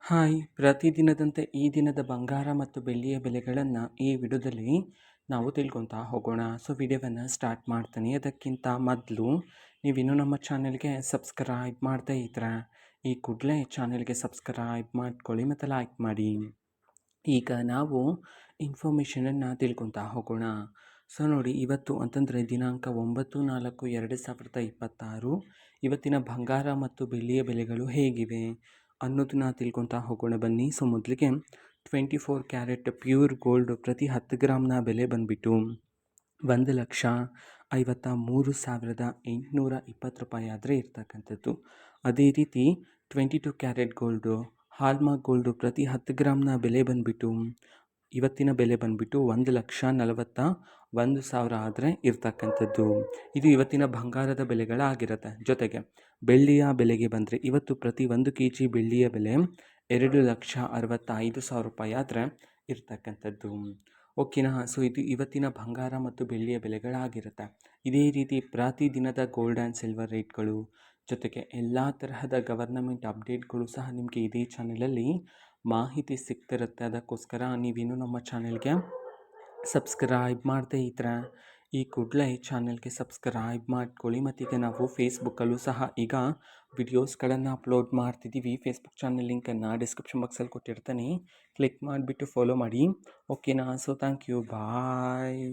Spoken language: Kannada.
ಹಾಯ್ ಪ್ರತಿದಿನದಂತೆ ಈ ದಿನದ ಬಂಗಾರ ಮತ್ತು ಬೆಳ್ಳಿಯ ಬೆಲೆಗಳನ್ನು ಈ ವಿಡಿಯೋದಲ್ಲಿ ನಾವು ತಿಳ್ಕೊತಾ ಹೋಗೋಣ. ವಿಡಿಯೋವನ್ನು ಸ್ಟಾರ್ಟ್ ಮಾಡ್ತೀನಿ. ಅದಕ್ಕಿಂತ ಮೊದಲು ನೀವಿನ್ನೂ ನಮ್ಮ ಚಾನೆಲ್ಗೆ ಸಬ್ಸ್ಕ್ರೈಬ್ ಮಾಡ್ತಾ ಇದ್ರೆ ಈ ಕೂಡಲೇ ಚಾನೆಲ್ಗೆ ಸಬ್ಸ್ಕ್ರೈಬ್ ಮಾಡ್ಕೊಳ್ಳಿ ಮತ್ತು ಲೈಕ್ ಮಾಡಿ. ಈಗ ನಾವು ಇನ್ಫಾರ್ಮೇಷನನ್ನು ತಿಳ್ಕೊತಾ ಹೋಗೋಣ. ನೋಡಿ, ಇವತ್ತು ಅಂತಂದರೆ ದಿನಾಂಕ 9/4/2026. ಇವತ್ತಿನ ಬಂಗಾರ ಮತ್ತು ಬೆಳ್ಳಿಯ ಬೆಲೆಗಳು ಹೇಗಿವೆ ಅನ್ನೋದನ್ನ ತಿಳ್ಕೊತಾ ಹೋಗೋಣ ಬನ್ನಿ. ಮೊದಲಿಗೆ 24 ಕ್ಯಾರೆಟ್ ಪ್ಯೂರ್ ಗೋಲ್ಡ್ ಪ್ರತಿ 10 ಗ್ರಾಮ್ನ ಬೆಲೆ ಬಂದುಬಿಟ್ಟು 1,53,820 ರೂಪಾಯಿ ಆದರೆ ಇರ್ತಕ್ಕಂಥದ್ದು. ಅದೇ ರೀತಿ 22 ಕ್ಯಾರೆಟ್ ಗೋಲ್ಡು ಹಾಲ್ಮಾರ್ಕ್ ಗೋಲ್ಡು ಪ್ರತಿ 10 ಗ್ರಾಮ್ನ ಬೆಲೆ ಬಂದುಬಿಟ್ಟು ಇವತ್ತಿನ ಬೆಲೆ ಬಂದುಬಿಟ್ಟು 1,41,000 ಆದರೆ ಇರ್ತಕ್ಕಂಥದ್ದು. ಇದು ಇವತ್ತಿನ ಬಂಗಾರದ ಬೆಲೆಗಳಾಗಿರುತ್ತೆ. ಜೊತೆಗೆ ಬೆಳ್ಳಿಯ ಬೆಲೆಗೆ ಬಂದರೆ ಇವತ್ತು ಪ್ರತಿ 1 kg ಬೆಳ್ಳಿಯ ಬೆಲೆ 2,65,000 ರೂಪಾಯಿ ಆದರೆ ಇರ್ತಕ್ಕಂಥದ್ದು. ಓಕೆನಾ. ಇದು ಇವತ್ತಿನ ಬಂಗಾರ ಮತ್ತು ಬೆಳ್ಳಿಯ ಬೆಲೆಗಳಾಗಿರುತ್ತೆ. ಇದೇ ರೀತಿ ಪ್ರತಿದಿನದ ಗೋಲ್ಡ್ ಆ್ಯಂಡ್ ಸಿಲ್ವರ್ ರೇಟ್ಗಳು ಜೊತೆಗೆ ಎಲ್ಲ ತರಹದ ಗವರ್ನಮೆಂಟ್ ಅಪ್ಡೇಟ್ಗಳು ಸಹ ನಿಮಗೆ ಇದೇ ಚಾನಲಲ್ಲಿ ಮಾಹಿತಿ ಸಿಗ್ತಿರುತ್ತೆ. ಅದಕ್ಕೋಸ್ಕರ ನೀವೇನು ನಮ್ಮ ಚಾನೆಲ್ಗೆ ಸಬ್ಸ್ಕ್ರೈಬ್ ಮಾಡದೇ ಇದ್ರೆ ಈ ಕೂಡಲೇ ಚಾನೆಲ್ಗೆ ಸಬ್ಸ್ಕ್ರೈಬ್ ಮಾಡ್ಕೊಳ್ಳಿ. ಮತ್ತೀಗ ನಾವು ಫೇಸ್ಬುಕ್ಕಲ್ಲೂ ಸಹ ಈಗ ವಿಡಿಯೋಸ್ಗಳನ್ನು ಅಪ್ಲೋಡ್ ಮಾಡ್ತಿದ್ದೀವಿ. ಫೇಸ್ಬುಕ್ ಚಾನಲ್ ಲಿಂಕನ್ನು ಡಿಸ್ಕ್ರಿಪ್ಷನ್ ಬಾಕ್ಸಲ್ಲಿ ಕೊಟ್ಟಿರ್ತೀನಿ, ಕ್ಲಿಕ್ ಮಾಡಿಬಿಟ್ಟು ಫಾಲೋ ಮಾಡಿ. ಓಕೆನಾ. Thank you, bye.